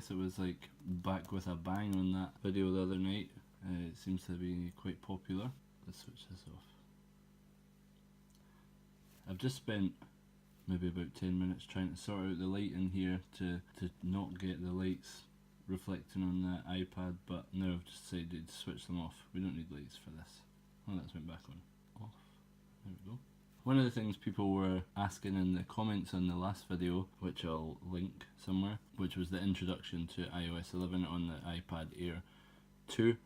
iOS. It was like back with a bang on that video the other night. It seems to be quite popular. Let's switch this off. I've just spent maybe about 10 minutes trying to sort out the light in here to not get the lights reflecting on the iPad, but now I've just decided to switch them off. We don't need lights for this. Oh, that's went back on. Off. There we go. One of the things people were asking in the comments on the last video, which I'll link somewhere, which was the introduction to iOS 11 on the iPad Air 2,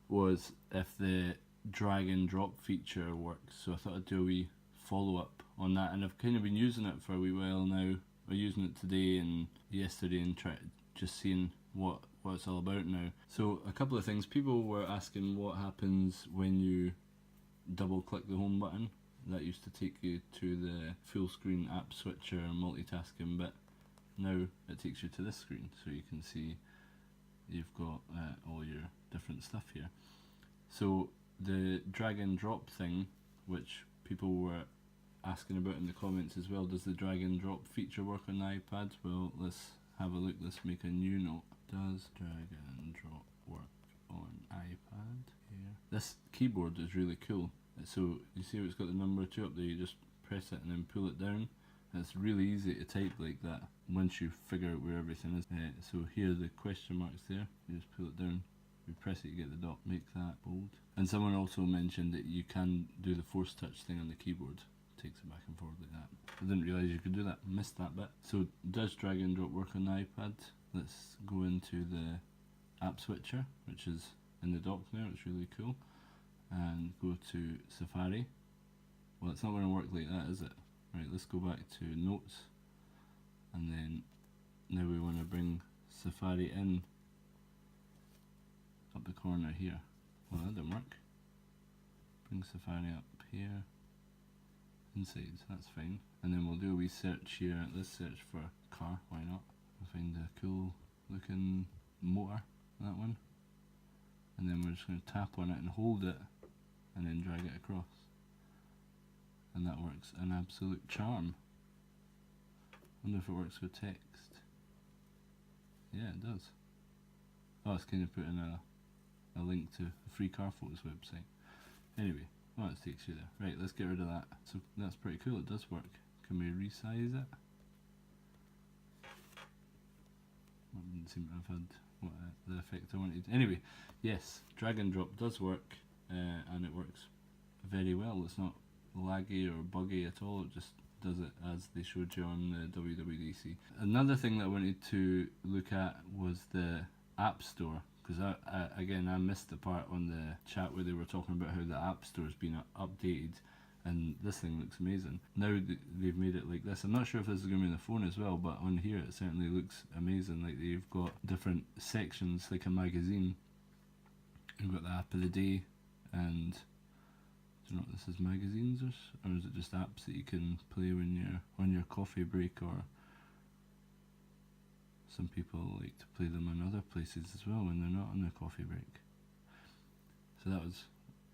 was if the drag and drop feature works. So I thought I'd do a wee follow up on that, and I've kind of been using it for a wee while now. I'm using it today and yesterday and just seeing what it's all about now. So a couple of things. People were asking what happens when you double click the home button. That used to take you to the full screen app switcher and multitasking bit. Now it takes you to this screen, so you can see you've got all your different stuff here. So the drag and drop thing, which people were asking about in the comments as well, does the drag and drop feature work on the iPad? Well, let's have a look. Let's make a new note. Does drag and drop work on iPad? Here. This keyboard is really cool. So you see it's got the number 2 up there, you just press it and then pull it down. And it's really easy to type like that once you figure out where everything is. So here the question mark's there, you just pull it down, you press it, you get the dot, make that bold. And someone also mentioned that you can do the force touch thing on the keyboard. It takes it back and forward like that. I didn't realise you could do that, missed that bit. So does drag and drop work on the iPad? Let's go into the app switcher, which is in the dock there, it's really cool. And go to Safari. Well, it's not going to work like that, is it? Right, let's go back to Notes, and then now we want to bring Safari in up the corner here. Well, that didn't work. Bring Safari up here, inside, that's fine. And then we'll do a wee search here. Let's search for car, why not? We'll find a cool looking motor, that one. And then we're just going to tap on it and hold it, and then drag it across. And that works an absolute charm. Wonder if it works with text. Yeah, it does. Oh, it's kind of putting a link to the Free Car Photos website. Anyway, well, it takes you there. Right, let's get rid of that. So that's pretty cool, it does work. Can we resize it? That didn't seem to have had the effect I wanted. Anyway, yes, drag and drop does work, and it works very well. It's not laggy or buggy at all, it just does it as they showed you on the WWDC. Another thing that I wanted to look at was the App Store, because I missed the part on the chat where they were talking about how the App Store's been updated, and this thing looks amazing. Now they've made it like this. I'm not sure if this is going to be on the phone as well, but on here it certainly looks amazing. Like they've got different sections like a magazine. You've got the app of the day, and do you know what this is, magazines or is it just apps that you can play when you're on your coffee break, or some people like to play them in other places as well when they're not on their coffee break. So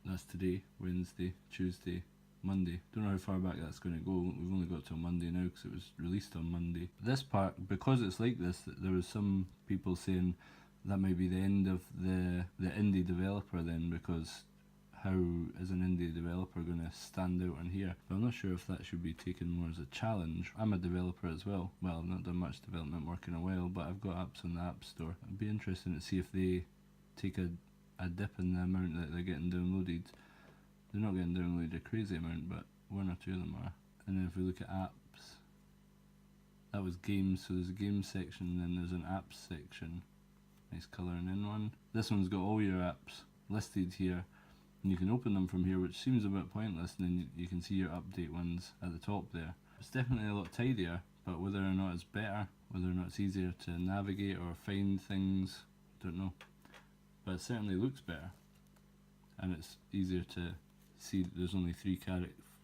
that's today, Wednesday, Tuesday, Monday. Don't know how far back that's going to go. We've only got till Monday now because it was released on Monday. This part, because it's like this, there was some people saying that might be the end of the indie developer then, because how is an indie developer going to stand out on here? But I'm not sure if that should be taken more as a challenge. I'm a developer as well. Well, I've not done much development work in a while, but I've got apps on the App Store. It'd be interesting to see if they take a dip in the amount that they're getting downloaded. They're not getting downloaded a crazy amount, but one or two of them are. And then if we look at apps, that was games, so there's a games section, and then there's an apps section. Nice colouring in one. This one's got all your apps listed here, and you can open them from here, which seems a bit pointless, and then you can see your update ones at the top there. It's definitely a lot tidier, but whether or not it's better, whether or not it's easier to navigate or find things, don't know. But it certainly looks better, and it's easier to see that there's only 3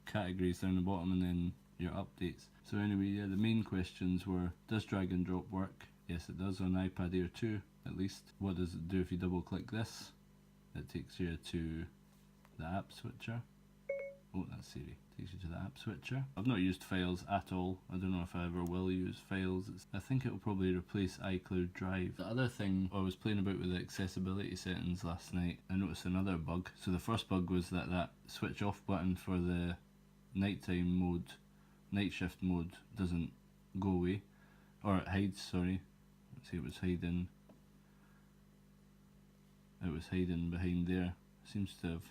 categories down the bottom, and then your updates. So anyway, yeah, the main questions were, does drag and drop work? Yes, it does on iPad Air 2 at least. What does it do if you double click this? It takes you to the app switcher. Oh, that's Siri. Takes you to the app switcher. I've not used Files at all. I don't know if I ever will use Files. I think it will probably replace iCloud Drive. The other thing, I was playing about with the accessibility settings last night. I noticed another bug. So the first bug was that switch off button for the nighttime mode, night shift mode, doesn't go away. Or it hides, sorry. Let's see, it was hiding. It was hiding behind there. Seems to have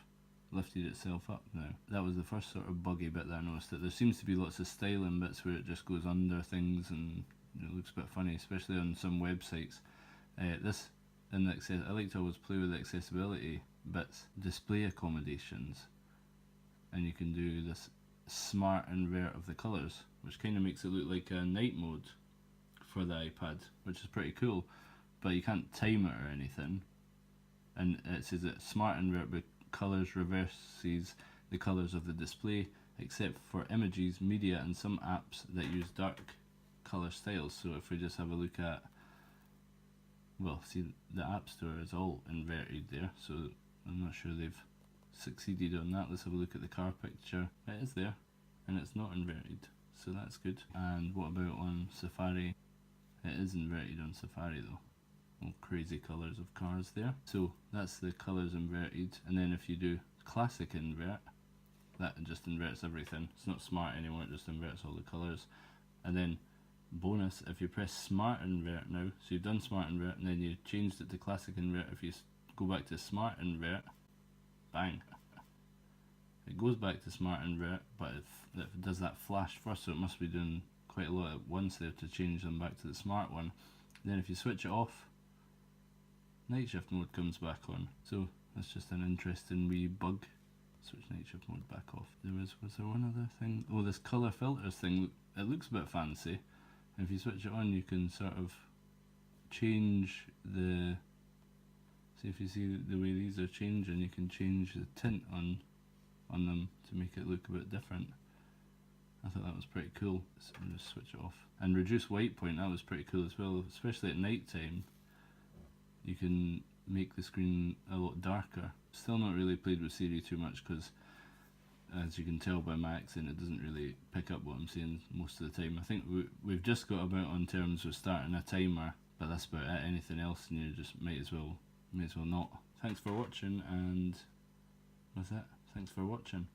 lifted itself up now. That was the first sort of buggy bit that I noticed, that there seems to be lots of styling bits where it just goes under things and it looks a bit funny, especially on some websites. This in the I like to always play with the accessibility bits, display accommodations, and you can do this smart invert of the colours, which kind of makes it look like a night mode for the iPad, which is pretty cool, but you can't time it or anything. And it says that smart invert with colours reverses the colours of the display, except for images, media, and some apps that use dark colour styles. So if we just have a look at, well, see, the App Store is all inverted there, so I'm not sure they've succeeded on that. Let's have a look at the car picture. It is there, and it's not inverted, so that's good. And what about on Safari? It is inverted on Safari though. All crazy colours of cars there. So that's the colours inverted, and then if you do classic invert, that just inverts everything. It's not smart anymore, it just inverts all the colours. And then bonus, if you press smart invert now, so you've done smart invert and then you changed it to classic invert, if you go back to smart invert, bang, it goes back to smart invert, but it does that flash first, so it must be doing quite a lot at once there to change them back to the smart one. And then if you switch it off, night shift mode comes back on. So that's just an interesting wee bug. Switch night shift mode back off. Was there one other thing? Oh, this colour filters thing, it looks a bit fancy. And if you switch it on, you can sort of change the, see if you see the way these are changing, you can change the tint on them to make it look a bit different. I thought that was pretty cool. So I'll just switch it off. And reduce white point, that was pretty cool as well, especially at night time. You can make the screen a lot darker. Still not really played with Siri too much because, as you can tell by my accent, it doesn't really pick up what I'm saying most of the time. I think we've just got about on terms with starting a timer, but that's about it. Anything else and you just might as well not. Thanks for watching, and that's it. Thanks for watching.